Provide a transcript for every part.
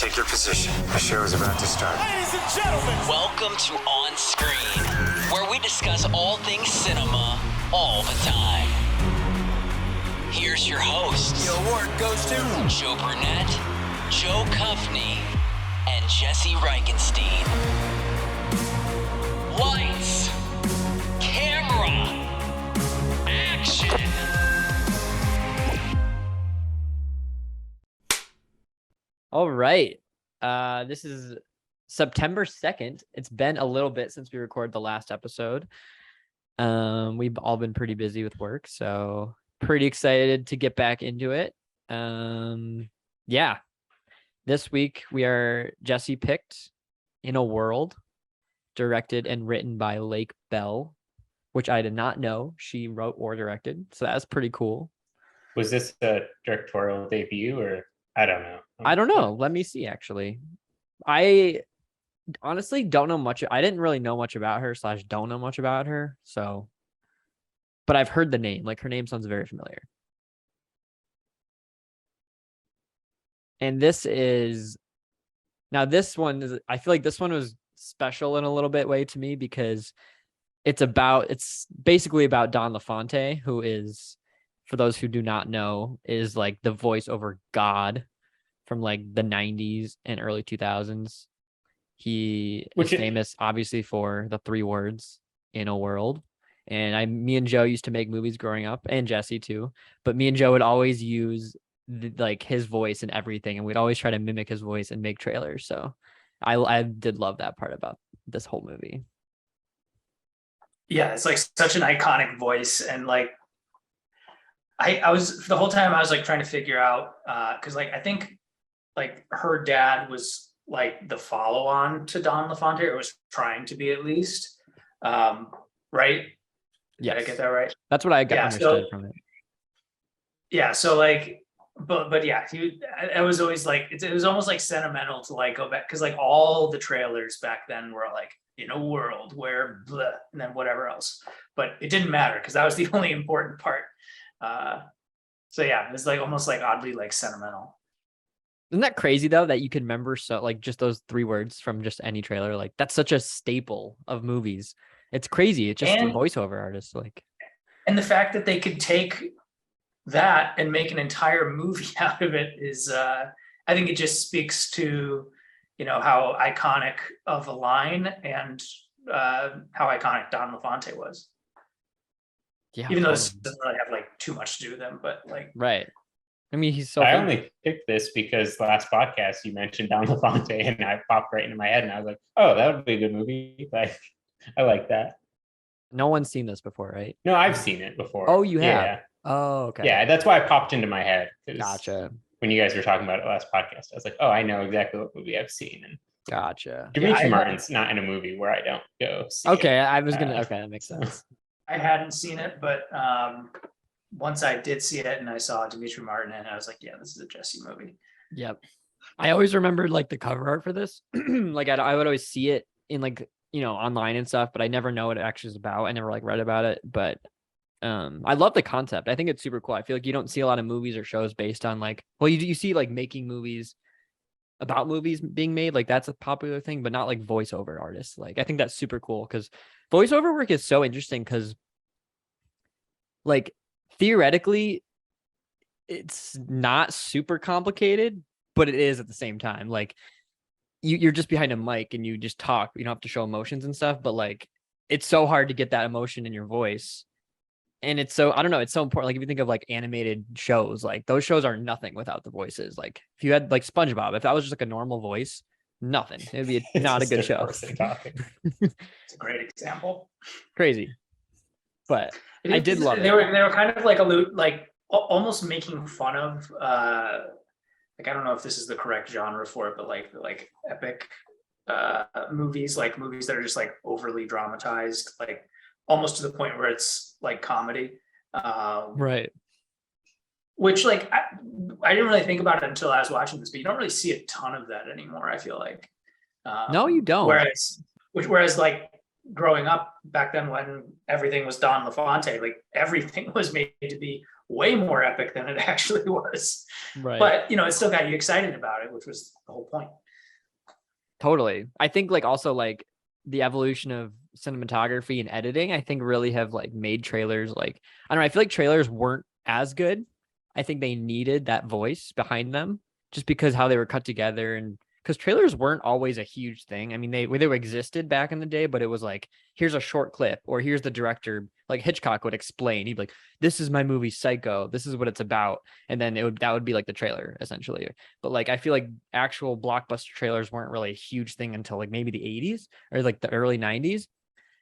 Take your position. The show is about to start. Ladies and gentlemen, welcome to On Screen, where we discuss all things cinema all the time. Here's your hosts. the award goes to Joe Brunett, Joe Cuffney, and Jesse Reichenstein. Lights, camera, action. All right. This is September 2nd. It's been a little bit since we recorded the last episode. We've all been pretty busy with work, so pretty excited to get back into it. Yeah. This week Jesse picked In a World, directed and written by Lake Bell, which I did not know she wrote or directed. So that's pretty cool. Was this a directorial debut or I don't know? I don't know. Let me see, actually. I honestly don't know much. I didn't really know much about her / don't know much about her. So, but I've heard the name. Like, her name sounds very familiar. And this one is, I feel like this one was special in a little bit way to me because it's basically about Don LaFontaine, who is, for those who do not know, is like the voiceover god from like the 90s and early 2000s. He is famous obviously for the 3 words in a world. And me and Joe used to make movies growing up, and Jesse too. But me and Joe would always use like his voice and everything, and we'd always try to mimic his voice and make trailers. So I did love that part about this whole movie. Yeah, it's like such an iconic voice, and like I was the whole time I was like trying to figure out because like I think like her dad was like the follow-on to Don LaFontaine, or was trying to be at least. Right? Yes. Did I get that right? That's what I understood from it. Yeah, so like but yeah, it was always like it was almost like sentimental to like go back, because like all the trailers back then were like in a world where blah, and then whatever else, but it didn't matter because that was the only important part. So yeah, it was like almost like oddly like sentimental. Isn't that crazy though, that you can remember so like just those 3 words from just any trailer? Like, that's such a staple of movies. It's crazy. It's just a voiceover artist, like, and the fact that they could take that and make an entire movie out of it is I think it just speaks to, you know, how iconic of a line and how iconic Don LaFontaine was. yeah, Even though this doesn't really have like too much to do with them, but like, right. I mean, he's so I famous. only picked this because last podcast you mentioned Don LaFontaine, and I popped right into my head, and I was like, oh, that would be a good movie. Like, I like that. No one's seen this before, right? No, I've seen it before. Oh, you have? Yeah. Oh, okay. Yeah, that's why it popped into my head. Gotcha. When you guys were talking about it last podcast, I was like, oh, I know exactly what movie I've seen. And Gotcha. Dimitri Martin's not in a movie where I don't go see Okay, it. I was gonna. Okay, that makes sense. I hadn't seen it, but once I did see it and I saw Dimitri Martin, and I was like, yeah, this is a Jesse movie. Yep. I always remembered like the cover art for this. Like I would always see it in like, you know, online and stuff, but I never know what it actually is about. I never like read about it, but I love the concept. I think it's super cool. I feel like you don't see a lot of movies or shows based on like, well, you see like making movies about movies being made. Like, that's a popular thing, but not like voiceover artists. Like, I think that's super cool because voiceover work is so interesting because like theoretically it's not super complicated, but it is at the same time. Like, you're just behind a mic and you just talk. You don't have to show emotions and stuff, but like, it's so hard to get that emotion in your voice. And it's so, I don't know, it's so important. Like, if you think of like animated shows, like those shows are nothing without the voices. Like, if you had like SpongeBob, if that was just like a normal voice, nothing. It'd be not a good show. It's a great example. Crazy. But I did love it. They were kind of like almost making fun of like, I don't know if this is the correct genre for it, but like epic movies, like movies that are just like overly dramatized, like almost to the point where it's like comedy. Right. Which like I didn't really think about it until I was watching this, but you don't really see a ton of that anymore, I feel like. No, you don't. Whereas like growing up back then when everything was Don LaFontaine, like everything was made to be way more epic than it actually was. Right. But it still got you excited about it, which was the whole point. Totally. I think like also like the evolution of cinematography and editing, I think really have like made trailers like, I don't know, I feel like trailers weren't as good. I think they needed that voice behind them just because how they were cut together, and because trailers weren't always a huge thing. I mean, they existed back in the day, but it was like, here's a short clip, or here's the director, like Hitchcock would explain. He'd be like, this is my movie Psycho. This is what it's about. And then that would be like the trailer essentially. But like, I feel like actual blockbuster trailers weren't really a huge thing until like maybe the 80s or like the early 90s.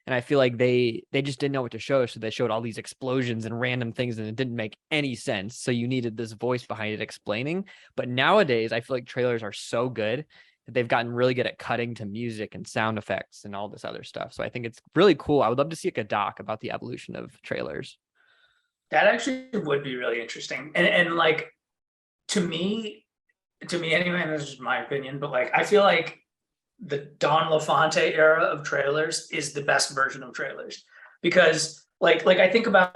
And I feel like they just didn't know what to show. So they showed all these explosions and random things, and it didn't make any sense. So you needed this voice behind it explaining. But nowadays, I feel like trailers are so good that they've gotten really good at cutting to music and sound effects and all this other stuff. So I think it's really cool. I would love to see like a doc about the evolution of trailers. That actually would be really interesting. And like, to me anyway, and this is just my opinion, but like, I feel like the Don LaFonte era of trailers is the best version of trailers, because like I think about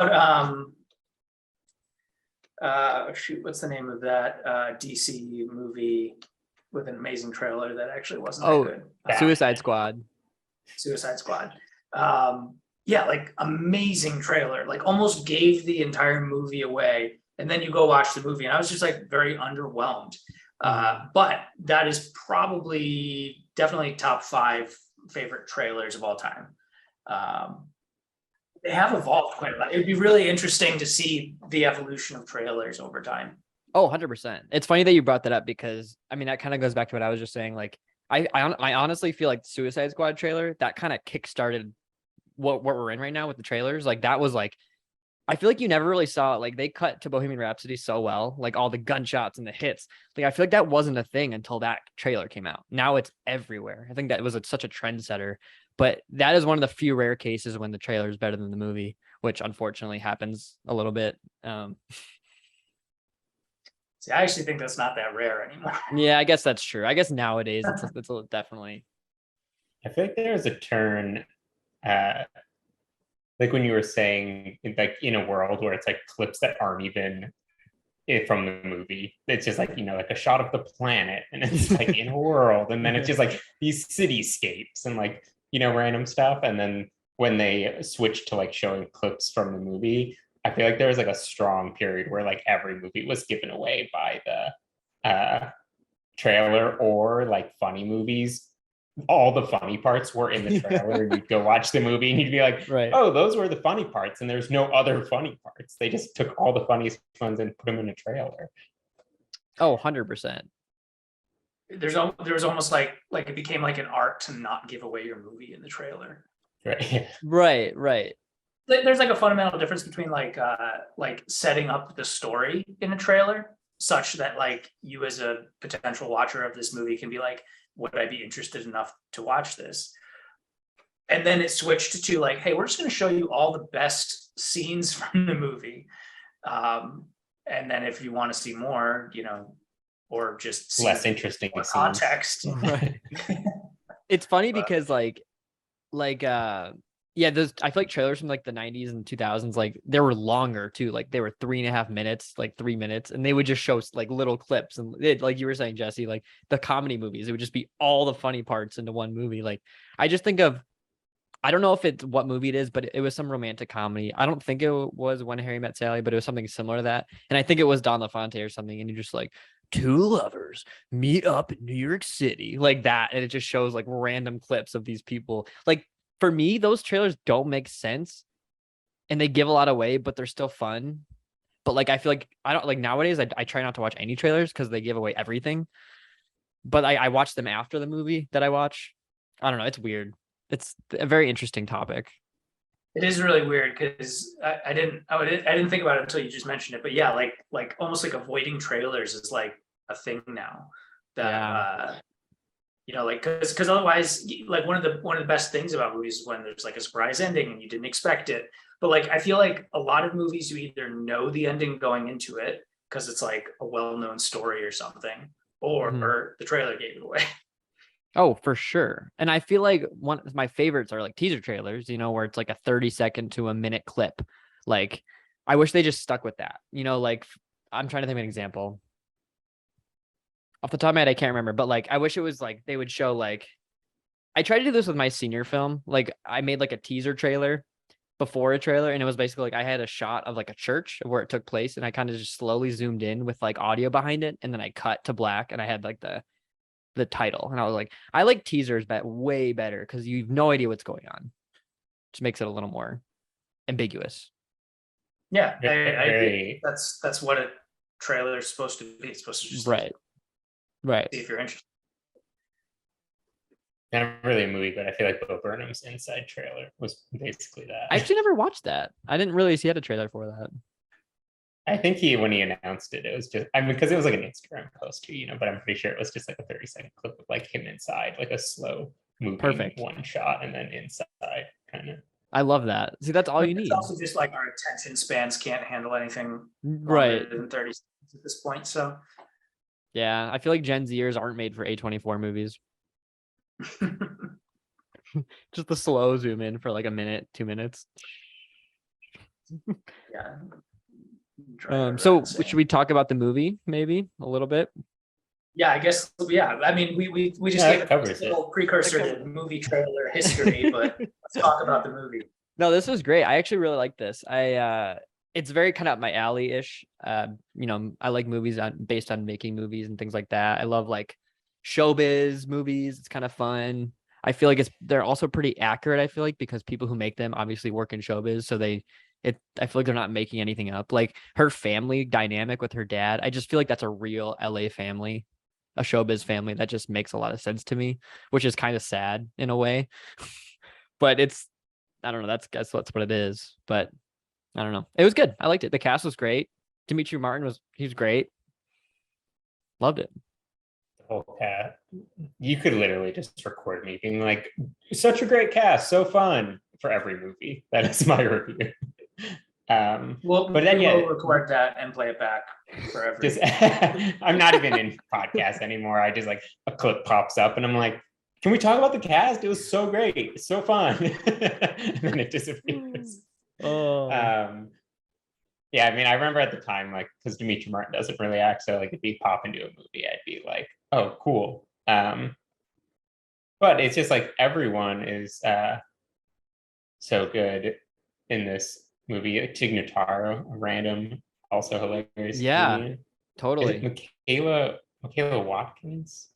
what's the name of that DC movie with an amazing trailer that actually wasn't that good? Suicide Squad. Yeah, like amazing trailer, like almost gave the entire movie away, and then you go watch the movie and I was just like very underwhelmed. But that is probably definitely top 5 favorite trailers of all time. They have evolved quite a lot. It'd be really interesting to see the evolution of trailers over time. Oh, 100%. It's funny that you brought that up, because I mean, that kind of goes back to what I was just saying. Like, I honestly feel like the Suicide Squad trailer, that kind of kickstarted what we're in right now with the trailers. Like, that was like, I feel like you never really saw it. Like, they cut to Bohemian Rhapsody so well, like all the gunshots and the hits. Like, I feel like that wasn't a thing until that trailer came out. Now it's everywhere. I think that was such a trendsetter. But that is one of the few rare cases when the trailer is better than the movie, which unfortunately happens a little bit. See, I actually think that's not that rare anymore. Yeah, I guess that's true. I guess nowadays it's definitely. I feel like there's a turn, like when you were saying, like in a world where it's like clips that aren't even from the movie. It's just like, like a shot of the planet, and it's like in a world, and then it's just like these cityscapes and like, random stuff. And then when they switched to like showing clips from the movie, I feel like there was like a strong period where like every movie was given away by the trailer, or like funny movies. All the funny parts were in the trailer. You'd go watch the movie and you'd be like, right, oh, those were the funny parts. And there's no other funny parts. They just took all the funniest ones and put them in a trailer. Oh, 100%. There was almost like it became like an art to not give away your movie in the trailer. Right. Right. There's like a fundamental difference between like setting up the story in a trailer such that like you as a potential watcher of this movie can be like, would I be interested enough to watch this? And then it switched to like, hey, we're just going to show you all the best scenes from the movie. And then if you want to see more, or just see less interesting context. Right. It's funny because yeah, those, I feel like trailers from like the 90s and 2000s, like they were longer too. Like they were 3.5 minutes, like 3 minutes, and they would just show like little clips. And like you were saying, Jesse, like the comedy movies, it would just be all the funny parts into one movie. Like I just think of, I don't know if it's what movie it is, but it was some romantic comedy. I don't think it was When Harry Met Sally, but it was something similar to that. And I think it was Don LaFonte or something. And you're just like, 2 lovers meet up in New York City, like that. And it just shows like random clips of these people. Like, for me, those trailers don't make sense and they give a lot away, but they're still fun. But like, I feel like I don't like nowadays, I try not to watch any trailers because they give away everything. But I watch them after the movie that I watch. I don't know. It's weird. It's a very interesting topic. It is really weird because I didn't think about it until you just mentioned it. But yeah, like almost like avoiding trailers is like a thing now. That like because otherwise, like one of the best things about movies is when there's like a surprise ending and you didn't expect it. But like I feel like a lot of movies, you either know the ending going into it because it's like a well-known story or something, or the trailer gave it away. Oh, for sure. And I feel like one of my favorites are like teaser trailers, where it's like a 30-second to a minute clip. Like I wish they just stuck with that. You know, like I'm trying to think of an example. Off the top of my head, I can't remember, but like I wish it was like they would show like I tried to do this with my senior film. Like I made like a teaser trailer before a trailer, and it was basically like I had a shot of like a church of where it took place, and I kind of just slowly zoomed in with like audio behind it, and then I cut to black, and I had like the title, and I was like, I like teasers but way better because you have no idea what's going on. Just makes it a little more ambiguous. Yeah, I Very- agree. That's what a trailer is supposed to be. It's supposed to just Right. see if you're interested. Not really a movie, but I feel like Bo Burnham's Inside trailer was basically that. I actually never watched that. I didn't really see a trailer for that. I think when he announced it, it was just, I mean, because it was like an Instagram poster, you know, but I'm pretty sure it was just like a 30-second clip of like him inside, like a slow moving Perfect. one shot and then inside kind of. I love that. See, that's all you It's need. also just like our attention spans can't handle anything Right. longer than 30 seconds at this point. So Yeah. I feel like Gen Zers aren't made for A24 movies. Just the slow zoom in for like a minute, 2 minutes. yeah. So should we talk about the movie maybe a little bit? Yeah, I guess. Yeah, I mean, we just Yeah, gave that a covers little precursor to movie trailer history, but let's talk about the movie. No, this was great. I actually really like this. It's very kind of up my alley-ish. You know, I like movies based on making movies and things like that. I love like showbiz movies. It's kind of fun. I feel like they're also pretty accurate, I feel like, because people who make them obviously work in showbiz, so I feel like they're not making anything up. Like her family dynamic with her dad, I just feel like that's a real LA family, a showbiz family. That just makes a lot of sense to me, which is kind of sad in a way. But I don't know, that's what it is. But I don't know. It was good. I liked it. The cast was great. Dimitri Martin he was great. Loved it. The whole cast. You could literally just record me being like, such a great cast, so fun for every movie. That is my review. But then we'll record that and play it back for every. I'm not even in podcast anymore. I just like a clip pops up and I'm like, can we talk about the cast? It was so great. It's so fun. And then it disappears. Oh. Yeah, I mean, I remember at the time, like, because Dimitri Martin doesn't really act, so like if he pop into a movie, I'd be like, oh, cool. But it's just like everyone is so good in this movie. Tig Notaro, random, also hilarious. Yeah, comedian. totally. Michaela Watkins,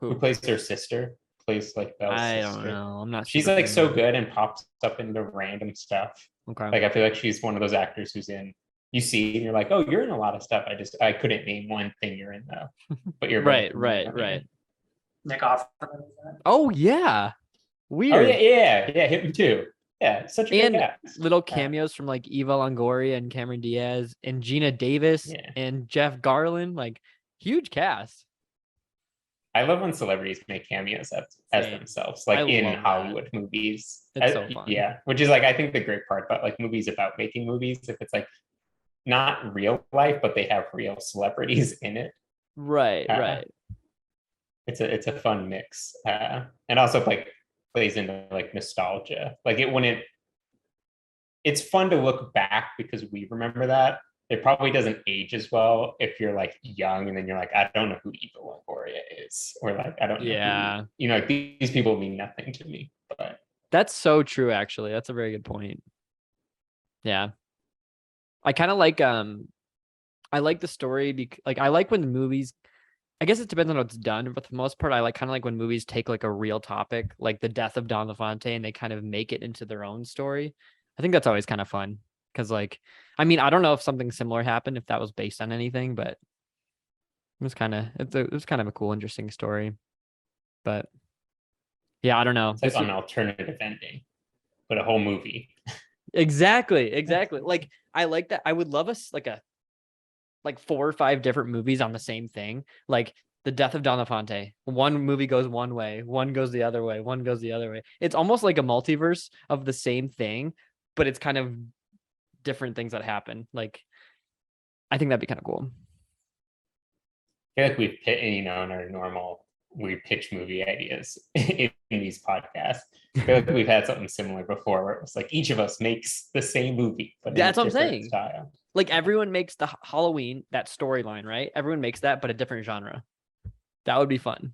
who plays her sister, plays like Belle's I sister. don't know. I'm not. She's super like so familiar. good and pops up into random stuff. Okay. Like I feel like she's one of those actors who's in. You see, and you're like, oh, you're in a lot of stuff. I couldn't name one thing you're in though. But you're right. Nick Offerman. Oh yeah, weird. Oh yeah, him too. Yeah, such a And good cast. little cameos from like Eva Longoria and Cameron Diaz and Gina Davis and Jeff Garland. Like huge cast. I love when celebrities make cameos as themselves, like in Hollywood movies. It's so fun. Yeah, which is like I think the great part about like movies about making movies, if it's like not real life, but they have real celebrities in it. Right. It's a fun mix, and also like plays into like nostalgia. Like it's fun to look back because we remember that. It probably doesn't age as well if you're like young and then you're like, I don't know who Eva Longoria is, or like I don't know. Yeah. Who, like these people mean nothing to me. But that's so true. Actually, that's a very good point. Yeah, I kind of like I like the story because like I like when the movies. I guess it depends on what's done, but for the most part, I kind of like when movies take like a real topic, like the death of Don LaFontaine, and they kind of make it into their own story. I think that's always kind of fun because, like, I mean, I don't know if something similar happened, if that was based on anything, but it was kind of a cool, interesting story. But yeah, I don't know. It's like an alternative ending, but a whole movie. Exactly. Like I like that. I would love us like 4 or 5 different movies on the same thing. Like the death of Don LaFontaine. One movie goes one way, one goes the other way, one goes the other way. It's almost like a multiverse of the same thing, but it's kind of different things that happen. Like I think that'd be kind of cool. I feel like we've hit, in our normal we pitch movie ideas in these podcasts. I feel like we've had something similar before where it's like each of us makes the same movie, but That's in what a I'm different saying. style. Like everyone makes the Halloween, that storyline, right? Everyone makes that, but a different genre. That would be fun.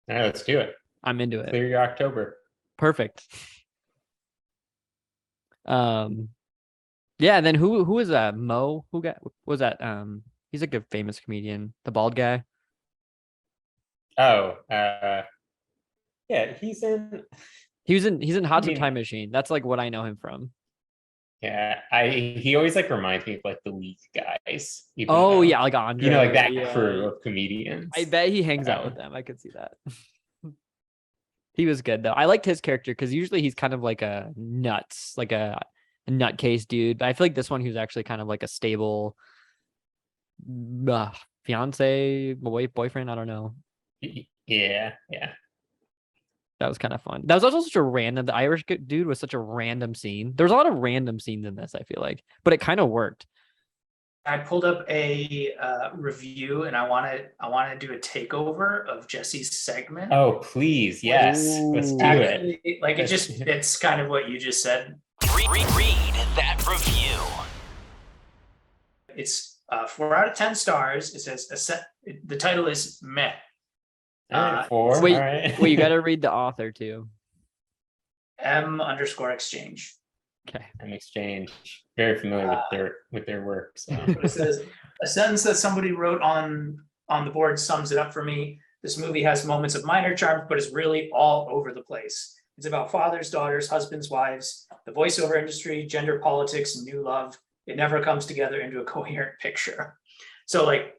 All right, let's do it. I'm into it. Clear your October. Perfect. Yeah, and then who was that? Mo? Who was that? He's like a famous comedian, the bald guy. Oh, yeah, he's in. He's in Hot Tub mean- Time Machine. That's like what I know him from. Yeah, he always like reminds me of like the League guys. even Oh though, yeah, like Andre. you know, like that yeah. crew of comedians. I bet he hangs out with them. I could see that. He was good though. I liked his character because usually he's kind of like a nuts, like a nutcase dude. But I feel like this one he was actually kind of like a stable fiance, boyfriend. I don't know. Yeah. That was kind of fun. That was also such a random. The Irish dude was such a random scene. There was a lot of random scenes in this, I feel like, but it kind of worked. I pulled up a review, and I want to do a takeover of Jesse's segment. Oh, please, yes, let's do it. Actually, like it just it's kind of what you just said. Read that review. It's 4 out of 10 stars. It says the title is meh. All right, 4. Wait, all right. wait, you got to read the author too. M_exchange. Okay. An exchange. Very familiar with their work. So. It says a sentence that somebody wrote on the board sums it up for me. This movie has moments of minor charm, but is really all over the place. It's about fathers, daughters, husbands, wives, the voiceover industry, gender politics, and new love. It never comes together into a coherent picture. So, like,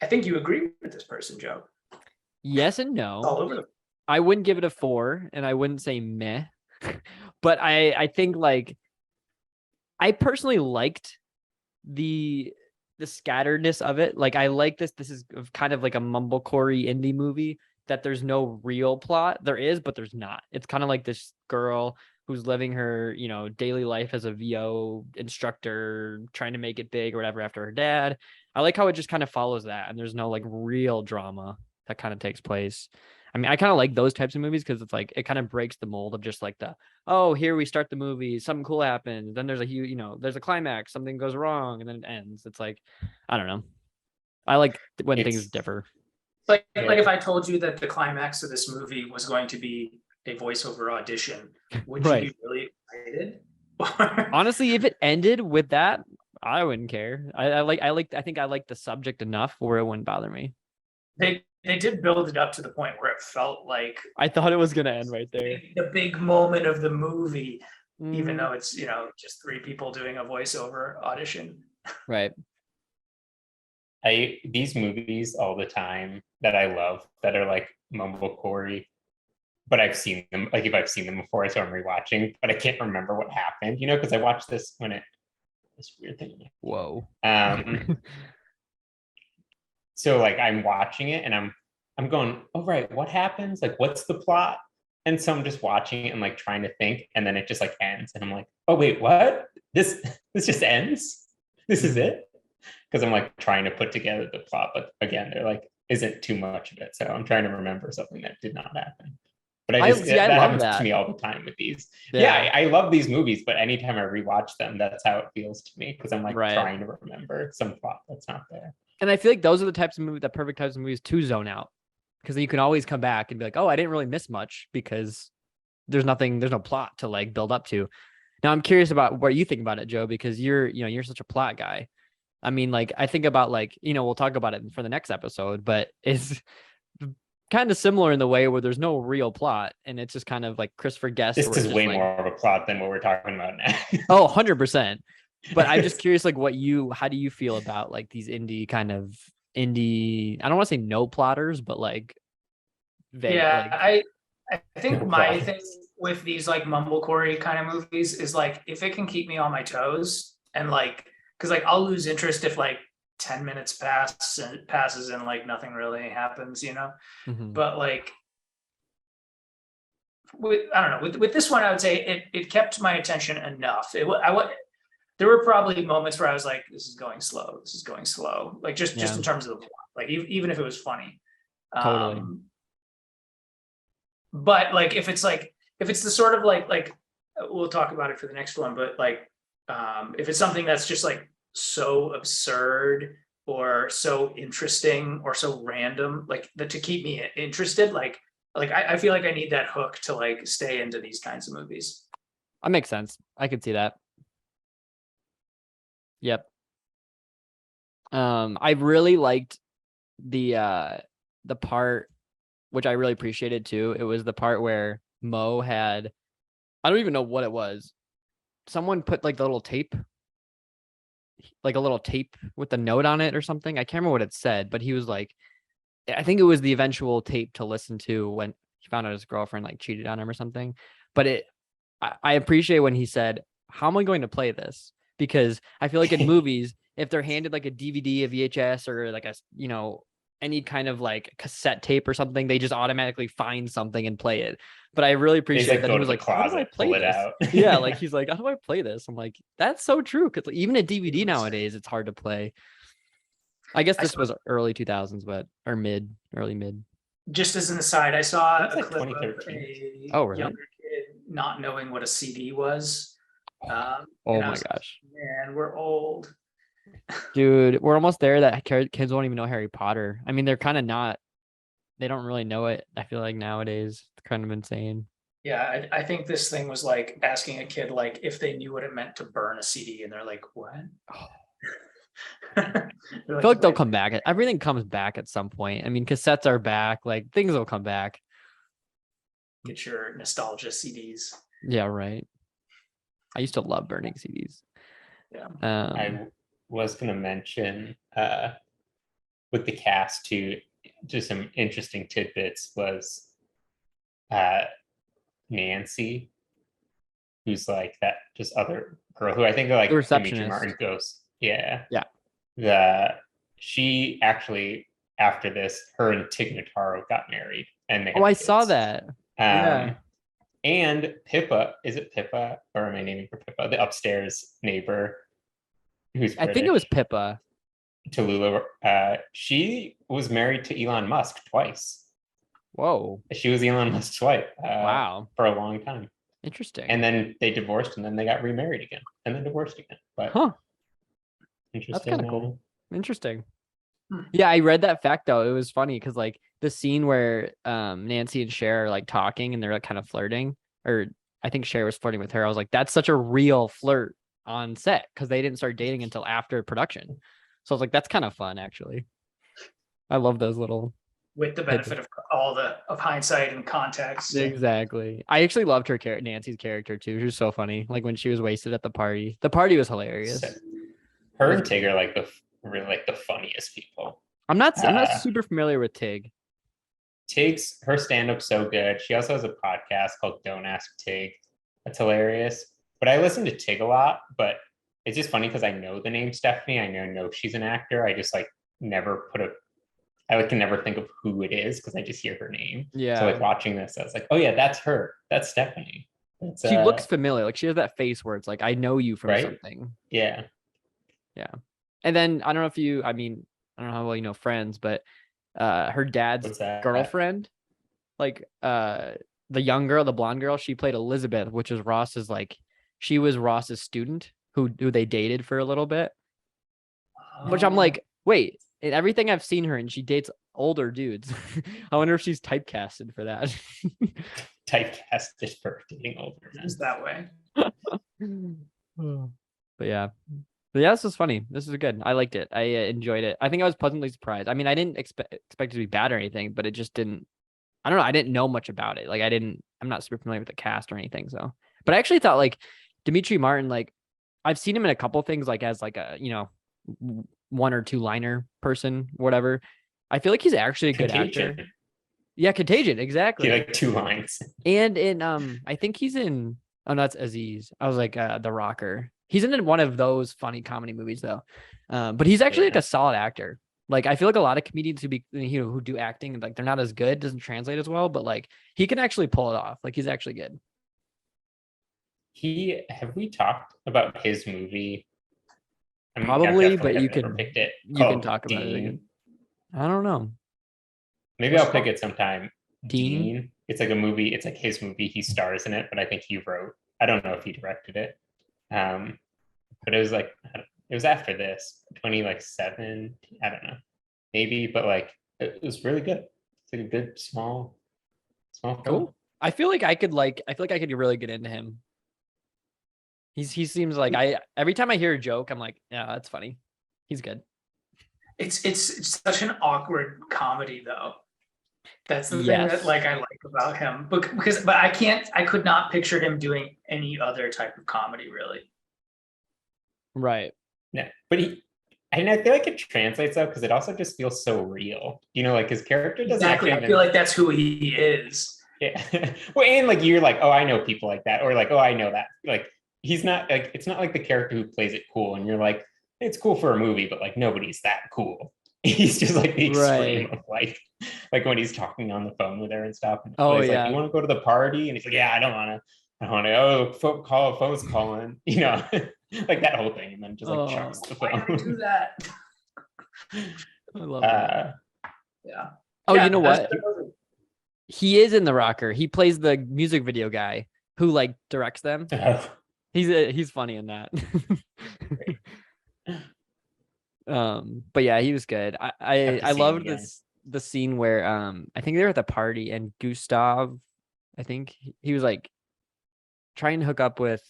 I think you agree with this person, Joe. Yes and It's all no. over the. I wouldn't give it a 4, and I wouldn't say meh. But I think like I personally liked the scatteredness of it. Like I like this. This is kind of like a mumblecore indie movie that there's no real plot. There is, but there's not. It's kind of like this girl who's living her, daily life as a VO instructor, trying to make it big or whatever after her dad. I like how it just kind of follows that, and there's no like real drama that kind of takes place. I mean, I kind of like those types of movies because it's like it kind of breaks the mold of just like here we start the movie, something cool happens, then there's a huge, there's a climax, something goes wrong, and then it ends. It's like, I don't know. I like when things differ. Like if I told you that the climax of this movie was going to be a voiceover audition, would Right. you be really excited? Honestly, if it ended with that, I wouldn't care. I think I like the subject enough where it wouldn't bother me. They did build it up to the point where it felt like I thought it was gonna end right there. the big moment of the movie, even Mm, though it's just 3 people doing a voiceover audition. right. These movies all the time that I love that are like mumblecore, but I've seen them. Like if I've seen them before, so I'm rewatching, but I can't remember what happened. Because I watched this when this weird thing. Whoa. So like I'm watching it and I'm going, oh right, what happens? Like what's the plot? And so I'm just watching it and like trying to think, and then it just like ends, and I'm like, oh wait, what? This just ends? This is it? Because I'm like trying to put together the plot, but again, there like isn't too much of it. So I'm trying to remember something that did not happen. But I that love happens that. to me all the time with these. Yeah, I love these movies, but anytime I rewatch them, that's how it feels to me, because I'm like Right. trying to remember some plot that's not there. And I feel like those are the types of movies, the perfect types of movies to zone out, because you can always come back and be like, oh, I didn't really miss much because there's no plot to like build up to. Now I'm curious about what you think about it, Joe, because you're such a plot guy. I mean, like I think about like, we'll talk about it for the next episode, but it's kind of similar in the way where there's no real plot, and it's just kind of like Christopher Guest. This where is it's way just like, more of a plot than what we're talking about now. Oh, 100%. But I'm just curious, like how do you feel about like these indie, I don't want to say no plotters, but like I think No my plotters. thing with these like mumblecore kind of movies is like if it can keep me on my toes, and like because like I'll lose interest if like 10 minutes passes and like nothing really happens, Mhm. but like I don't know, with this one I would say it kept my attention enough. There were probably moments where I was like, this is going slow, like just Yeah. in terms of the plot, like even if it was funny, Totally. But like if it's the sort of like we'll talk about it for the next one, but like if it's something that's just like so absurd or so interesting or so random, like that to keep me interested, like I feel like I need that hook to like stay into these kinds of movies. That makes sense. I could see that. Yep. I really liked the part, which I really appreciated too. It was the part where Mo had, I don't even know what it was. Someone put like the little tape, like a little tape with the note on it or something. I can't remember what it said, but he was like, I think it was the eventual tape to listen to when he found out his girlfriend like cheated on him or something. But I appreciate when he said, how am I going to play this? Because I feel like in movies, if they're handed like a DVD, a VHS, or like a, any kind of like cassette tape or something, they just automatically find something and play it. But I really appreciate that he was like, how do I play this? Yeah, like he's like, how do I play this? I'm like, that's so true. Because even a DVD nowadays, it's hard to play. I guess this was early 2000s, but or early mid. Just as an aside, I saw It's a like clip of 2013. a Really? younger kid not knowing what a CD was. Oh and I my was like, gosh. man, we're old. Dude, we're almost there that kids won't even know Harry Potter. I mean, they're kind of not, they don't really know it. I feel like nowadays it's kind of insane. Yeah, I think this thing was like asking a kid like if they knew what it meant to burn a CD, and they're like, what? I feel like they'll come back. Everything comes back at some point. I mean, cassettes are back. Like things will come back. Get your nostalgia CDs. Yeah, right. I used to love burning CDs. Yeah. I was going to mention with the cast too, just some interesting tidbits was Nancy, who's like that just other girl who I think like The Dimitri receptionist. Martin goes. Yeah. Yeah. She actually, after this, her and Tig Notaro got married and they Oh, had I saw kids. that. Yeah. And Pippa, is it Pippa or am I naming her Pippa? The upstairs neighbor who's British, I think it was Pippa. Tallulah. She was married to Elon Musk twice. Whoa. She was Elon Musk's wife. Wow. For a long time. Interesting. And then they divorced and then they got remarried again and then divorced again. But interesting. That's kind of cool. Interesting. Yeah, I read that fact though. It was funny because like the scene where Nancy and Cher are like talking and they're like kind of flirting, or I think Cher was flirting with her. I was like, that's such a real flirt on set because they didn't start dating until after production. So I was like, that's kind of fun actually. I love those little. With the benefit of of hindsight and context. Exactly. I actually loved her Nancy's character too. She was so funny. Like when she was wasted at the party. The party was hilarious. Her and Tig are like the funniest people. I'm not super familiar with Tig. Tig's her stand-up's so good. She also has a podcast called Don't Ask Tig. That's hilarious. But I listen to Tig a lot, but it's just funny because I know the name Stephanie. I know she's an actor. I just like never I can never think of who it is because I just hear her name. Yeah. So like watching this, I was like, oh yeah, that's her. That's Stephanie. She looks familiar. Like she has that face where it's like, I know you from something. Yeah. Yeah. And then I don't know if I don't know how well you know Friends, but her dad's girlfriend, like the young girl, the blonde girl, she played Elizabeth, which is Ross's she was Ross's student who they dated for a little bit. Which I'm like, wait, in everything I've seen her and she dates older dudes. I wonder if she's typecasted for that. Typecasted for dating older men. Is that way. But yeah. But yeah, this was funny. This is good. I liked it. I enjoyed it. I think I was pleasantly surprised. I mean, I didn't expect it to be bad or anything, but it just didn't. I don't know. I didn't know much about it. Like I'm not super familiar with the cast or anything. So, but I actually thought like Dimitri Martin, like I've seen him in a couple things, like as like a, one or two liner person, whatever. I feel like he's actually a good actor. Yeah, Contagion, exactly. Like 2 lines. And in I think he's in. Oh, no, that's Aziz. I was like The Rocker. He's in one of those funny comedy movies though, but he's actually like a solid actor. Like I feel like a lot of comedians who do acting, like they're not as good, doesn't translate as well, but like he can actually pull it off. Like he's actually good. Have we talked about his movie? Probably, but you can picked it. You can talk about it again. I don't know. Maybe I'll pick it sometime. Dean? It's like a movie. It's like his movie. He stars in it, but I think he wrote. I don't know if he directed it. But it was like it was after this 20 I don't know, maybe, but like it was really good. It's like a good small film. Cool. I feel like I could really get into him. He seems like every time I hear a joke, I'm like, yeah, that's funny. He's good. It's such an awkward comedy though. That's the thing Yes. that like I like about him. But I could not picture him doing any other type of comedy really. Right. Yeah, but I feel like it translates though because it also just feels so real. You know, like his character doesn't Exactly. actually I feel like that's who he is. Yeah. Well, and like you're like, oh, I know people like that, or like, oh, I know that. Like he's not like it's not like the character who plays it cool, and you're like, it's cool for a movie, but like nobody's that cool. He's just like the extreme of like when he's talking on the phone with her and stuff. And he's like, you want to go to the party? And he's like, yeah, I don't want to. I want to. Oh, phone's calling. You know, like that whole thing, and then just like chucks the phone. Why did I do that? I love that. Yeah. Oh, Yeah, you know what? He is in The Rocker. He plays the music video guy who like directs them. He's funny in that. But yeah, he was good. I loved the scene where I think they were at the party and Gustav, I think he was like trying to hook up with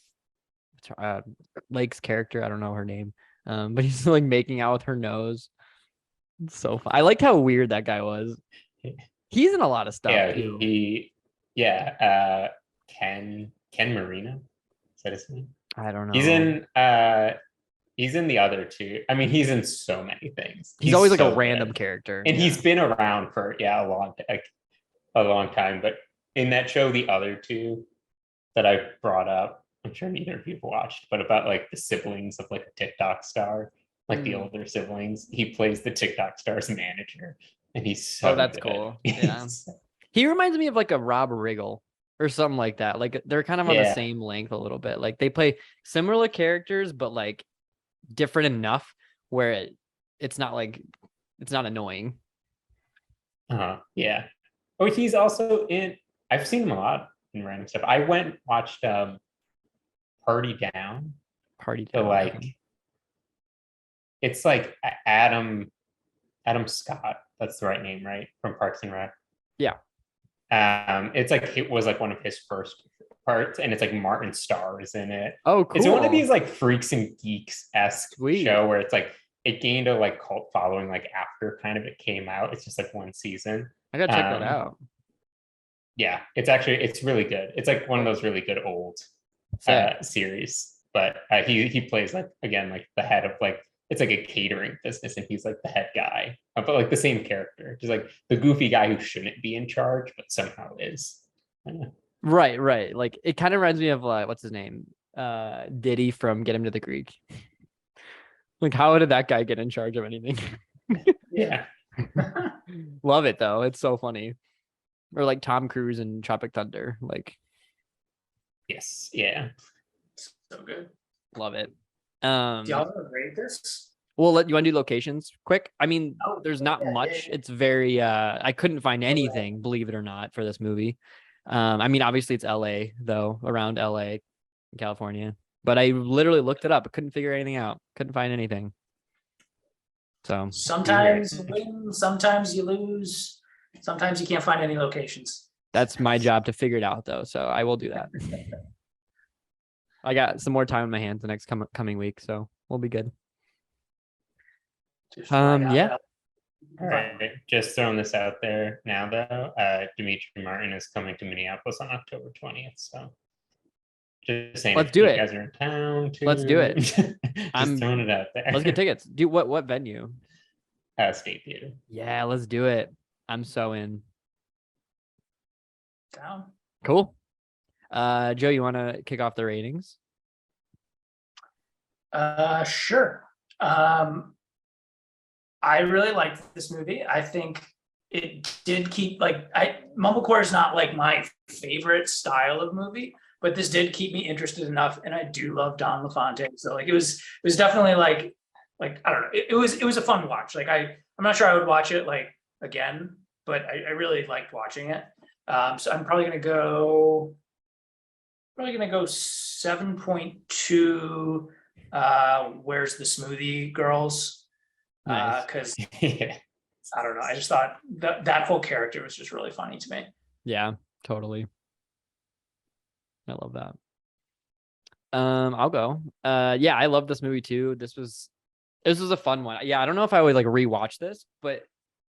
Lake's character. I don't know her name. But he's like making out with her nose. It's so fun. I liked how weird that guy was. He's in a lot of stuff. Yeah, Ken Marino. Is that his name? I don't know. He's in the other two. I mean, he's in so many things. He's always like so a random good. character. And he's been around for a long time. But in that show, the other two that I brought up, I'm sure neither of you have watched, but about like the siblings of like a TikTok star, like the older siblings. He plays the TikTok star's manager, and he's so that's good. Cool. Yeah. He reminds me of like a Rob Riggle or something like that. Like they're kind of on the same length a little bit. Like they play similar characters, but like different enough where it's not annoying. Yeah. Oh, he's also in. I've seen him a lot in random stuff. I went and watched Party Down. So like, it's like Adam Scott. That's the right name, right? From Parks and Rec. Yeah. It's like it was like one of his first parts, and it's like Martin Starr is in it. Oh, cool. It's one of these like Freaks and Geeks-esque show where it's like it gained a like cult following like after kind of it came out. It's just like one season. I gotta check that out. Yeah, it's really good. It's like one of those really good old series. But he plays like again like the head of like it's like a catering business, and he's like the head guy, but like the same character, just like the goofy guy who shouldn't be in charge but somehow is. Right. Like it kind of reminds me of what's his name, Diddy from Get Him to the Greek. Like how did that guy get in charge of anything? Yeah. Love it though. It's so funny. Or like Tom Cruise in Tropic Thunder. Like yes, yeah, so good. Love it. Do y'all want to rate this? Well, you want to do locations quick? I mean, there's not much. It's very I couldn't find anything, believe it or not, for this movie. I mean, obviously it's LA though, around LA, California. But I literally looked it up. I couldn't figure anything out. Couldn't find anything. So sometimes you win, sometimes you lose, sometimes you can't find any locations. That's my job to figure it out though. So I will do that. I got some more time in my hands the next coming week, so we'll be good. Yeah. All right, just throwing this out there now though. Dimitri Martin is coming to Minneapolis on October 20th. So just saying, let's do it. You guys are in town too. Let's do it. I'm throwing it out there. Let's get tickets. Do what venue? State Theater. Yeah, let's do it. I'm so in. Down. Cool. Joe, you want to kick off the ratings? Sure. I really liked this movie. I think it did keep Mumblecore is not like my favorite style of movie, but this did keep me interested enough, and I do love Don LaFontaine. So like it was definitely like I don't know. It was a fun watch. Like I'm not sure I would watch it like again, but I really liked watching it. So I'm probably gonna go 7.2. Where's the Smoothie Girls? Nice. Because Yeah. I don't know, I just thought that whole character was just really funny to me. Yeah, totally. I love that. I'll go. Yeah, I love this movie too. This was a fun one. Yeah, I don't know if I would like rewatch this, but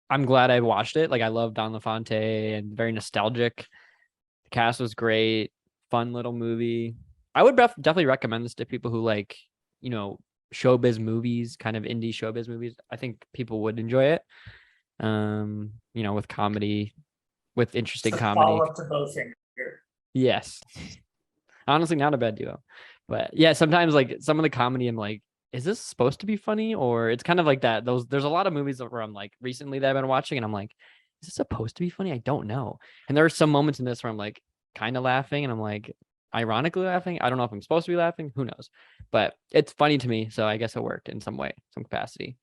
I'm glad I watched it. Like I love Don LaFonte and very nostalgic. The cast was great. Fun little movie. I would definitely recommend this to people who like, showbiz movies, kind of indie showbiz movies. I think people would enjoy it. With comedy, with interesting It's a comedy. follow-up to Bowfinger. Yes. Honestly, not a bad duo. But yeah, sometimes like some of the comedy, I'm like, is this supposed to be funny? Or it's kind of like that. There's a lot of movies where I'm like recently that I've been watching and I'm like, is this supposed to be funny? I don't know. And there are some moments in this where I'm like kind of laughing and I'm like ironically laughing. I don't know if I'm supposed to be laughing. Who knows? But it's funny to me. So I guess it worked in some way, some capacity.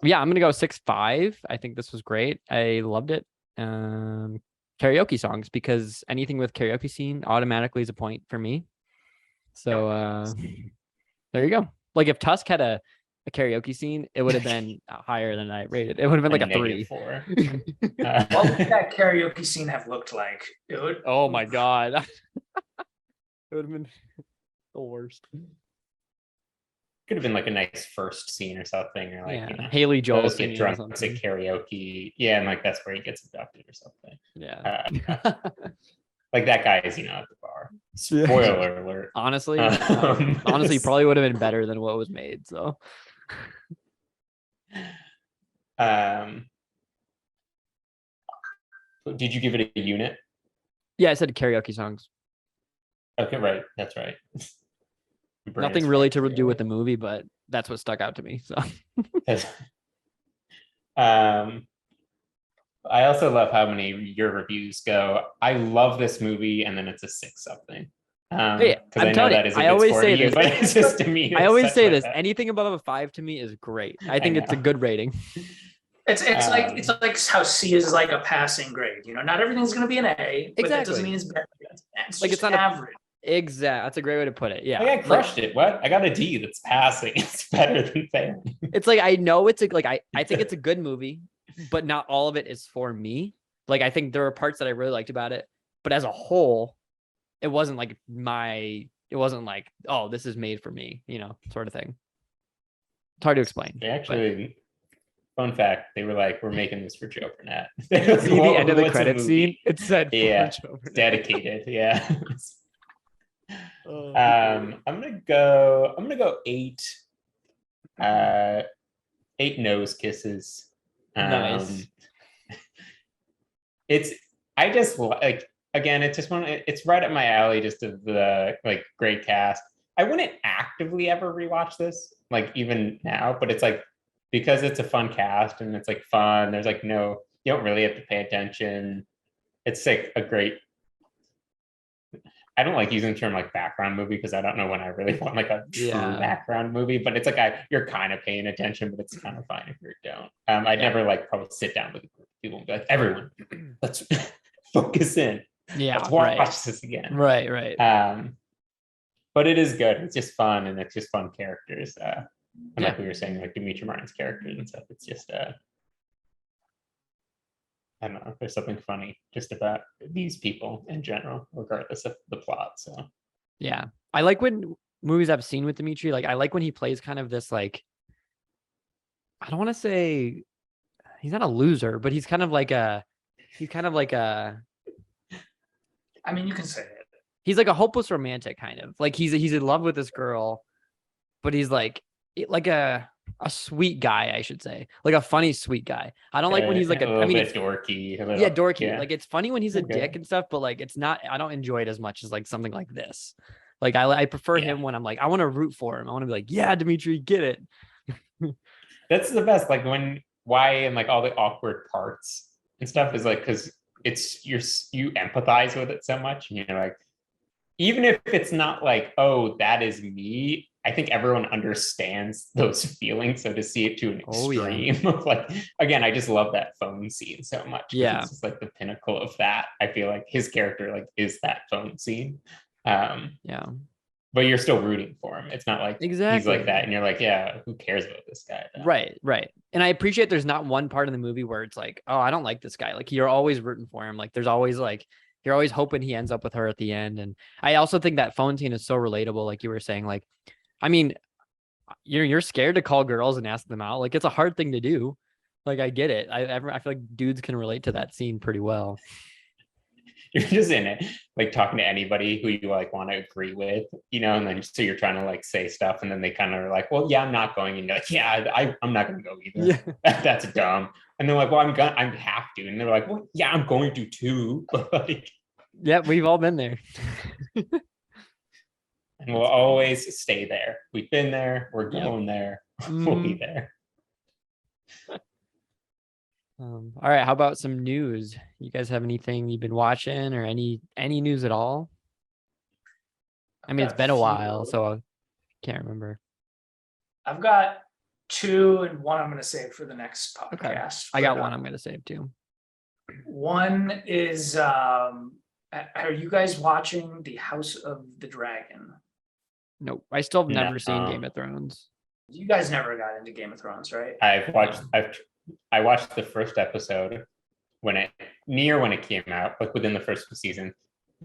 Yeah, I'm gonna go 6.5. I think this was great. I loved it. Karaoke songs, because anything with karaoke scene automatically is a point for me. So there you go. Like if Tusk had a karaoke scene, it would have been higher than I rated. It would have been like a 3. -4. What would that karaoke scene have looked like? It would. Oh my god. It would have been the worst. Could have been like a nice first scene or something, or like Yeah. Haley Joel those get singing or drunk something. at karaoke. Yeah, and like that's where he gets abducted or something. Yeah. Like that guy is, at the bar. Yeah. Spoiler alert. Honestly, probably would have been better than what was made. So Did you give it a unit? yeah, I said karaoke songs. Okay, right. That's right. Nothing really to do with the movie, but that's what stuck out to me. So I also love how many your reviews go. I love this movie, and then it's a 6 something. Hey, Because I know that is a I good always score say to you, this. but it's just to me. I always say this. That. Anything above a 5 to me is great. I think it's a know. good rating. It's like how C is like a passing grade. Not everything's going to be an A, but that doesn't Exactly. mean it's better. It's Like, just it's not average. Exactly. That's a great way to put it. Yeah. I crushed it. What? I got a D. That's passing. It's better than failing. It's like I know it's like I think it's a good movie, but not all of it is for me. Like I think there are parts that I really liked about it, but as a whole, it wasn't like oh, this is made for me, sort of thing. It's hard to explain. They actually, fun fact, they were like, "We're making this for Joe Burnett." See the end of the credit scene? It said, Yeah, Joe Burnett. dedicated. Yeah. I'm gonna go 8. 8 nose kisses. Nice. I just like, again, it's right up my alley, just of the like great cast. I wouldn't actively ever rewatch this, like even now, but it's like because it's a fun cast and it's like fun. There's like you don't really have to pay attention. It's like a great. I don't like using the term like background movie because I don't know when I really want like a true background movie, but it's like you're kind of paying attention, but it's kind of fine if you don't. I'd never like probably sit down with a group of people and be like, everyone, let's focus in. Yeah, let's watch this again. Right. But it is good. It's just fun, and it's just fun characters. And like we were saying, like Dimitri Martin's characters and stuff. It's just I don't know. There's something funny just about these people in general, regardless of the plot. So yeah, I like when movies I've seen with Dimitri. Like I like when he plays kind of this like, I don't want to say he's not a loser, but he's kind of like a. I mean, you can say it. He's like a hopeless romantic kind of like he's in love with this girl, but he's like a sweet guy, I should say, like a funny sweet guy. I don't like when he's like a little bit dorky. Dorky. Yeah. Like it's funny when he's a dick and stuff, but like it's not. I don't enjoy it as much as like something like this. Like I prefer him when I'm like I want to root for him. I want to be like, yeah, Dimitri, get it. That's the best. Like why and like all the awkward parts and stuff is like because it's you empathize with it so much, and like even if it's not like, oh, that is me, I think everyone understands those feelings. So to see it to an Oh, yeah. extreme of like, again, I just love that phone scene so much. 'Cause Yeah. it's just like the pinnacle of that. I feel like his character like is that phone scene. Yeah. But you're still rooting for him. It's not like he's Exactly. like that, and you're like, yeah, who cares about this guy? Then? Right. And I appreciate there's not one part in the movie where it's like, oh, I don't like this guy. Like you're always rooting for him. Like there's always like you're always hoping he ends up with her at the end. And I also think that phone scene is so relatable. Like you were saying, like, I mean, you're scared to call girls and ask them out. Like it's a hard thing to do. Like I get it. I feel like dudes can relate to that scene pretty well. You're just in it, like talking to anybody who you like want to agree with, you know, and then so you're trying to like say stuff, and then they kind of are like, well, yeah, I'm not going, and you're like, yeah, I'm not gonna go either. Yeah. That's dumb. And they're like, well, I have to, and they're like, well, yeah, I'm going to too. But like, Yeah, we've all been there. and we'll always stay there. We've been there. We're Yep. going there. We'll be Mhm. there. All right, how about some news? You guys have anything you've been watching or any news at all? I mean, it's been a while, so I can't remember. I've got two, and one I'm going to save for the next Okay. podcast. I got But, one I'm going to save too. One is, are you guys watching The House of the Dragon? Nope, I still have never seen No. Game of Thrones. You guys never got into Game of Thrones, right? I watched the first episode when it came out, like within the first season.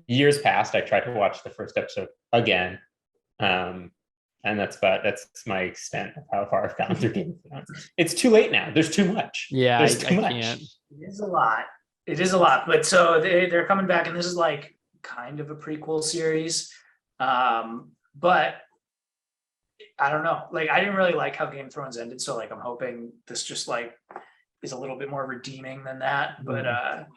Years past, I tried to watch the first episode again. And that's my extent of how far I've gone through Game of Thrones. It's too late now. There's too much. Yeah, There's I too much. can't. It is a lot. It is a lot. But so they're coming back, and this is like kind of a prequel series. But I don't know. Like, I didn't really like how Game of Thrones ended, so like I'm hoping this just like is a little bit more redeeming than that. But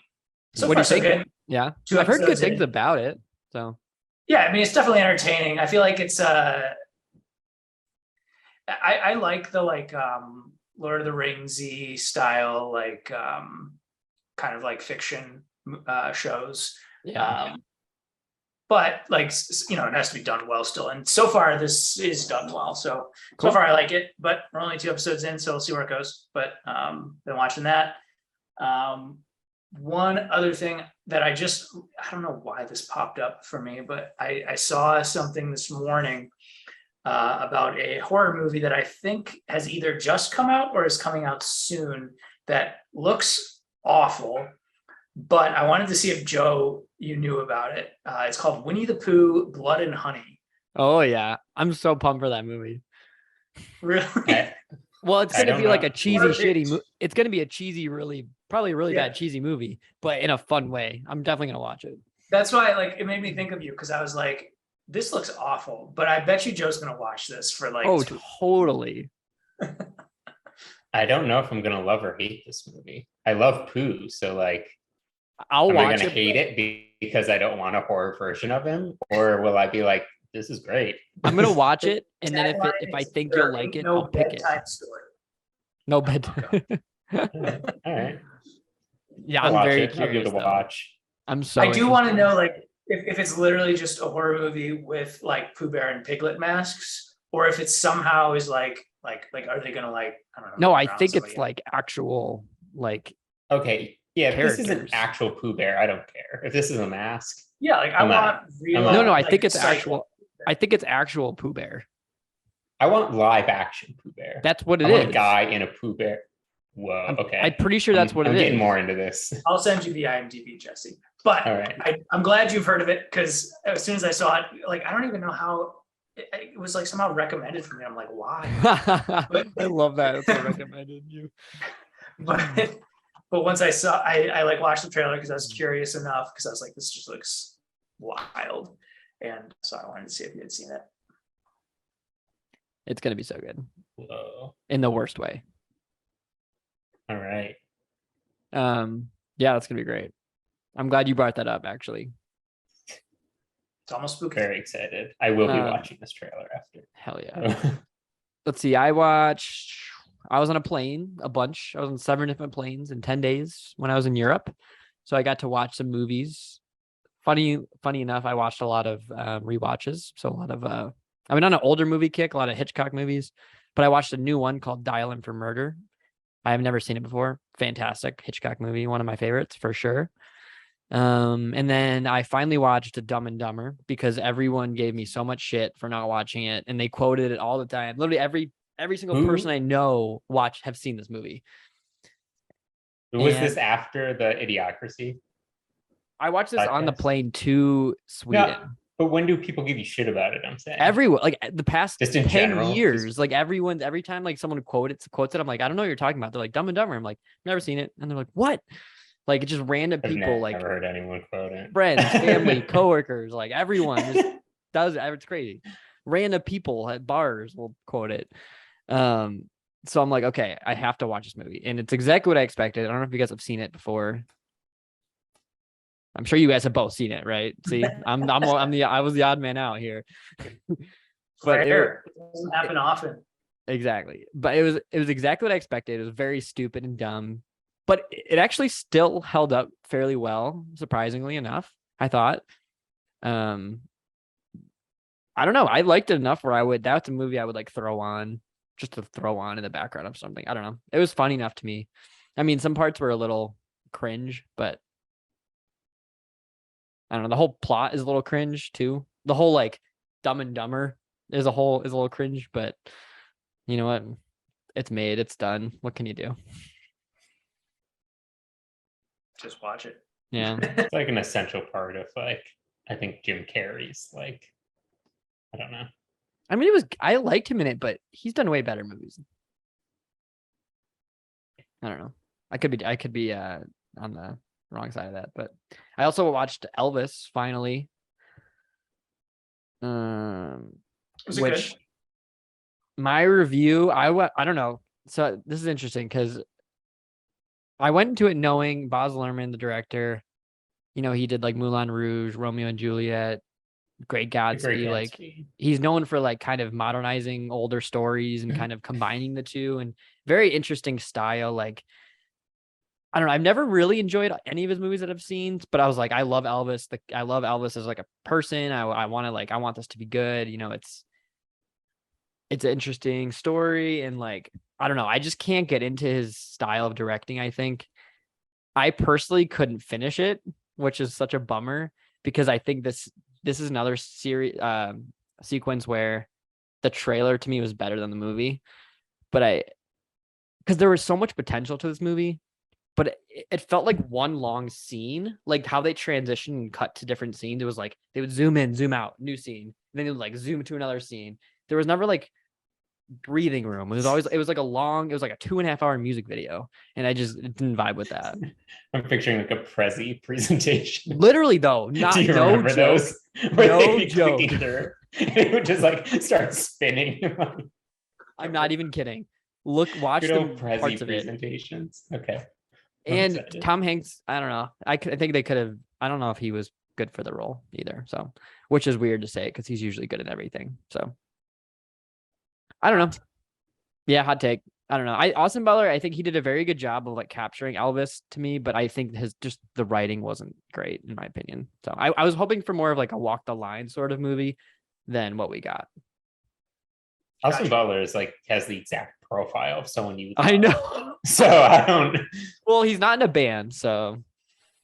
so What do far you so think? good. Yeah, Two I've heard good episodes in. things about it. So Yeah, I mean, it's definitely entertaining. I feel like it's I like the like Lord of the Ringsy style, like kind of like fiction shows. yeah, But like you know, it has to be done well still. And so far, this is done well. So Cool. so far, I like it. But we're only 2 episodes in, so we'll see where it goes. But been watching that. One other thing that I don't know why this popped up for me, but I saw something this morning about a horror movie that I think has either just come out or is coming out soon that looks awful. But I wanted to see if Joe, you knew about it. It's called Winnie the Pooh, Blood and Honey. oh yeah, I'm so pumped for that movie. Really? Well, it's I gonna don't be know. like a cheesy, Perfect. shitty. It's gonna be a cheesy, probably a really Yeah. bad cheesy movie, but in a fun way. I'm definitely gonna watch it. That's why like it made me think of you, because I was like, this looks awful, but I bet you Joe's gonna watch this for like Oh, totally. I don't know if I'm gonna love or hate this movie. I love Pooh, so like, I'll am I watch gonna it. hate it because I don't want a horror version of him, or will I be like, this is great? I'm gonna watch it, and then if Tagline I is, think "There you'll like ain't it, no I'll pick it. bedtime story." No bed. All right, Yeah, I'll I'm watch very it. I'll give curious. it a though. watch. I'm so. I do want to interested. know, like, if it's literally just a horror movie with like Pooh Bear and Piglet masks, or if it's somehow is like are they gonna like, I don't know? No, I drown think it's somebody? like actual, like Okay, yeah, if this is an Characters. actual Pooh Bear, I don't care. If this is a mask, Yeah, like I I'm want real. I'm no, I like, think it's psycho- actual. I think it's actual Pooh Bear. I want live action Pooh Bear. That's what it I want is. a guy in a Pooh Bear. Whoa, okay. I'm pretty sure that's what I'm it is. getting more into this. I'll send you the IMDb, Jesse. But All right. I'm glad you've heard of it, because as soon as I saw it, like I don't even know how it was like somehow recommended for me. I'm like, why? I love that. That's what I recommended you. But once I saw, I like watched the trailer because I was curious enough, because I was like, this just looks wild, and so I wanted to see if you had seen it. It's gonna be so good Whoa. in the worst way. All right. Yeah, that's gonna be great. I'm glad you brought that up. Actually, It's almost spooky. Very excited. I will be Um, watching this trailer after. hell yeah. Let's see. I was on a plane a bunch. I was on 7 different planes in 10 days when I was in Europe. So I got to watch some movies. Funny enough, I watched a lot of rewatches. So a lot of I've been on an older movie kick, a lot of Hitchcock movies, but I watched a new one called Dial M for Murder. I have never seen it before. Fantastic Hitchcock movie, one of my favorites for sure. And then I finally watched Dumb and Dumber because everyone gave me so much shit for not watching it, and they quoted it all the time. Literally every single person I know have seen this movie. Was this after the Idiocracy? I watched this on the podcast? plane to Sweden. No, but when do people give you shit about it? I'm saying Everyone, like the past Just in 10 general, years, just- like every time like someone quotes it, I'm like, I don't know what you're talking about. They're like Dumb and Dumber. I'm like, never seen it. And they're like, what? Like it's just random I've people, like never heard anyone quote it. friends, family, coworkers, like everyone just does it. It's crazy. Random people at bars will quote it. So I'm like, okay, I have to watch this movie. And it's exactly what I expected. I don't know if you guys have seen it before. I'm sure you guys have both seen it, right? See, I was the odd man out here. But Rare. It doesn't happen often. exactly. But it was exactly what I expected. It was very stupid and dumb, but it actually still held up fairly well, surprisingly enough, I thought. I don't know. I liked it enough where that's a movie I would like throw on just to throw on in the background of something. I don't know. It was funny enough to me. I mean, some parts were a little cringe, but I don't know. The whole plot is a little cringe too. The whole like Dumb and Dumber is a little cringe, but you know what? It's made, it's done. What can you do? Just watch it. Yeah. It's like an essential part of like I think Jim Carrey's like I don't know. I mean, I liked him in it, but he's done way better movies. I don't know. I could be on the wrong side of that, but I also watched Elvis finally. Was it Which good? my review, I don't know. So this is interesting because I went into it knowing Baz Luhrmann, the director, he did like Moulin Rouge, Romeo and Juliet, Great Gatsby. Like he's known for like kind of modernizing older stories and kind of combining the two, and very interesting style. Like, I don't know. I've never really enjoyed any of his movies that I've seen, but I was like, I love Elvis. I love Elvis as like a person. I want this to be good. It's an interesting story, and like, I don't know. I just can't get into his style of directing. I think I personally couldn't finish it, which is such a bummer because I think this is another sequence where the trailer to me was better than the movie, because there was so much potential to this movie, but it felt like one long scene, like how they transition and cut to different scenes. It was like they would zoom in, zoom out, new scene, and then they would like zoom to another scene. There was never like breathing room. It was like a 2.5 hour music video, and I just didn't vibe with that. I'm picturing like a Prezi presentation. Literally though, Do you remember those? Where No they'd be joke. clicking through, and it would just like start spinning. I'm not even kidding. Watch Good the old parts Prezi of it. presentations. Okay. And excited. Tom Hanks, I don't know. I think they could have. I don't know if he was good for the role either. So, which is weird to say because he's usually good at everything. So, I don't know. Yeah, hot take. I don't know. Austin Butler, I think he did a very good job of like capturing Elvis to me, but I think the writing wasn't great in my opinion. So I was hoping for more of like a walk the line sort of movie than what we got. Austin Butler is like has the exact profile of someone you. I know. So I don't. Well, he's not in a band, so.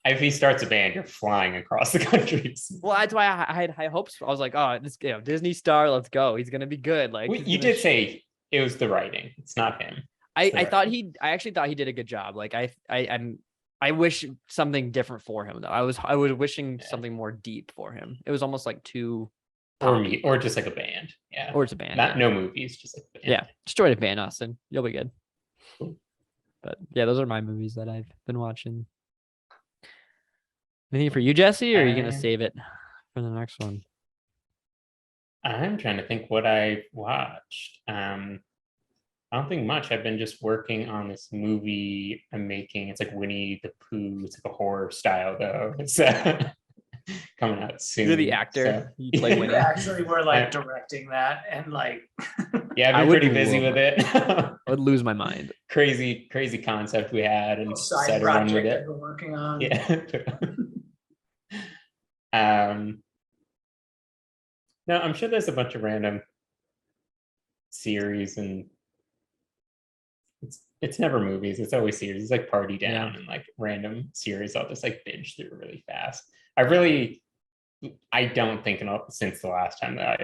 If he starts a band, you're flying across the country. Well, that's why I had high hopes. I was like, oh, this Disney star, let's go. He's gonna be good. Like Well, you did say it was the writing. It's not him. I actually thought he did a good job. Like I wish something different for him though. I was wishing something more deep for him. It was almost like too or just like a band. Yeah. Or it's a band. No movies, just like a band. Yeah. Just join a band, Austin. You'll be good. Cool. But yeah, those are my movies that I've been watching. Anything for you, Jesse, or are you gonna save it for the next one? I'm trying to think what I watched. I don't think much. I've been just working on this movie I'm making. It's like Winnie the Pooh. It's like a horror style though. It's coming out soon. You're the actor. So. You play Winnie. Actually, we're like directing that, and like. Yeah, I've been pretty busy with it. I would lose my mind. Crazy concept we had and Side set run with project it. that we're working on. Yeah. No, I'm sure there's a bunch of random series, and it's never movies. It's always series. It's like Party Down Yeah. and like random series. I'll just like binge through really fast. I don't think since the last time that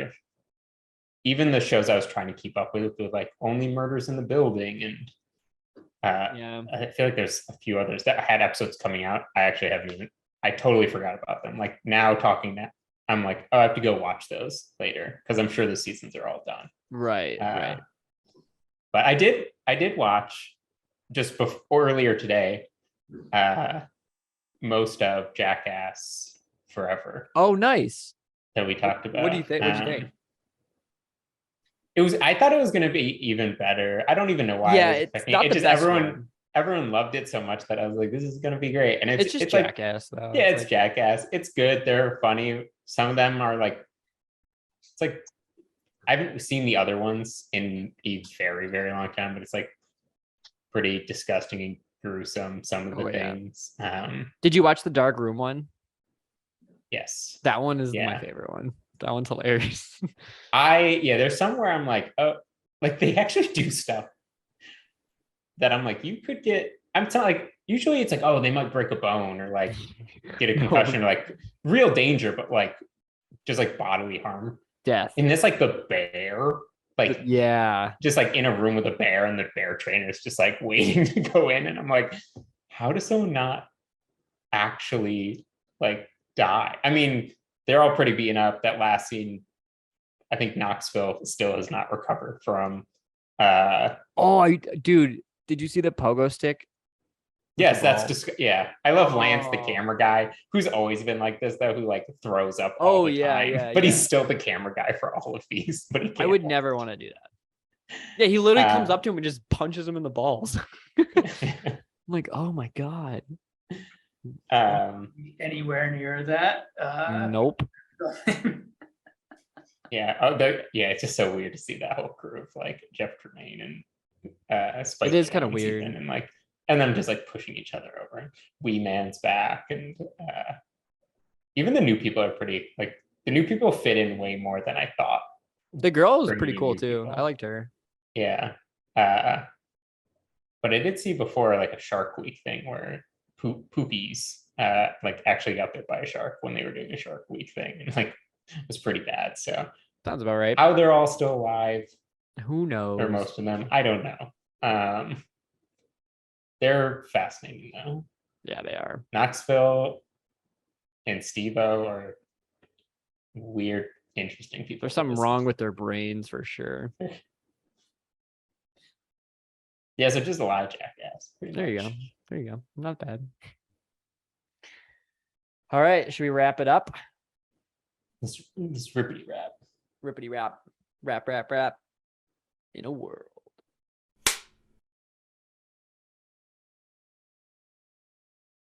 even the shows I was trying to keep up with like Only Murders in the Building, and Yeah. I feel like there's a few others that had episodes coming out. I totally forgot about them. Like now talking that, I'm like, oh, I have to go watch those later because I'm sure the seasons are all done. Right. Right. But I did watch just before earlier today, most of Jackass Forever Oh, nice. that we talked about. What do you think? What'd you think? I thought it was going to be even better. I don't even know why. Yeah, I was it's expecting not it. the Just best everyone loved it so much that I was like, this is going to be great. And It's just like, Jackass though. yeah, it's like, Jackass. It's good. They're funny. Some of them are like, it's like, I haven't seen the other ones in a very, very long time, but it's like pretty disgusting and gruesome. Some of the things. Did you watch the Dark Room one? Yes. That one is my Yeah. favorite one. That one's hilarious. There's somewhere I'm like, oh, like they actually do stuff that I'm like, you could get. I'm telling like usually it's like, oh, they might break a bone or like get a concussion or like real danger, but like just like bodily harm. Death. And this like the bear, like Yeah. just like in a room with a bear, and the bear trainer is just like waiting to go in, and I'm like, how does someone not actually like die? I mean, they're all pretty beaten up. That last scene, I think Knoxville still has not recovered from. Dude, did you see the pogo stick? Yes, that's just yeah. I love Lance, the Oh. camera guy, who's always been like this though, who like throws up all the time. But he's still the camera guy for all of these. But I would never want to do that. Yeah, he literally comes up to him and just punches him in the balls. I'm like, oh my god. Anywhere near that. Nope. Yeah. It's just so weird to see that whole crew of like Jeff Tremaine and Spike. It is kind of Jonze weird. And them just like pushing each other over. Wee Man's back, and even the new people are pretty like the new people fit in way more than I thought. The girl was For pretty new cool too. people. I liked her. Yeah. But I did see before like a Shark Week thing where poopies like actually got bit by a shark when they were doing a Shark Week thing, and like it was pretty bad. So Sounds about right. how they're all still alive, Who knows? or most of them, I don't know. They're fascinating though. Yeah, they are. Knoxville and Steve-O are weird, interesting people. There's something wrong with their brains for sure. Yeah, so just a lot of Jackass. There you go. There you go. Not bad. All right, should we wrap it up? This rippity rap. Rippity rap. Rap, rap, rap. In a world.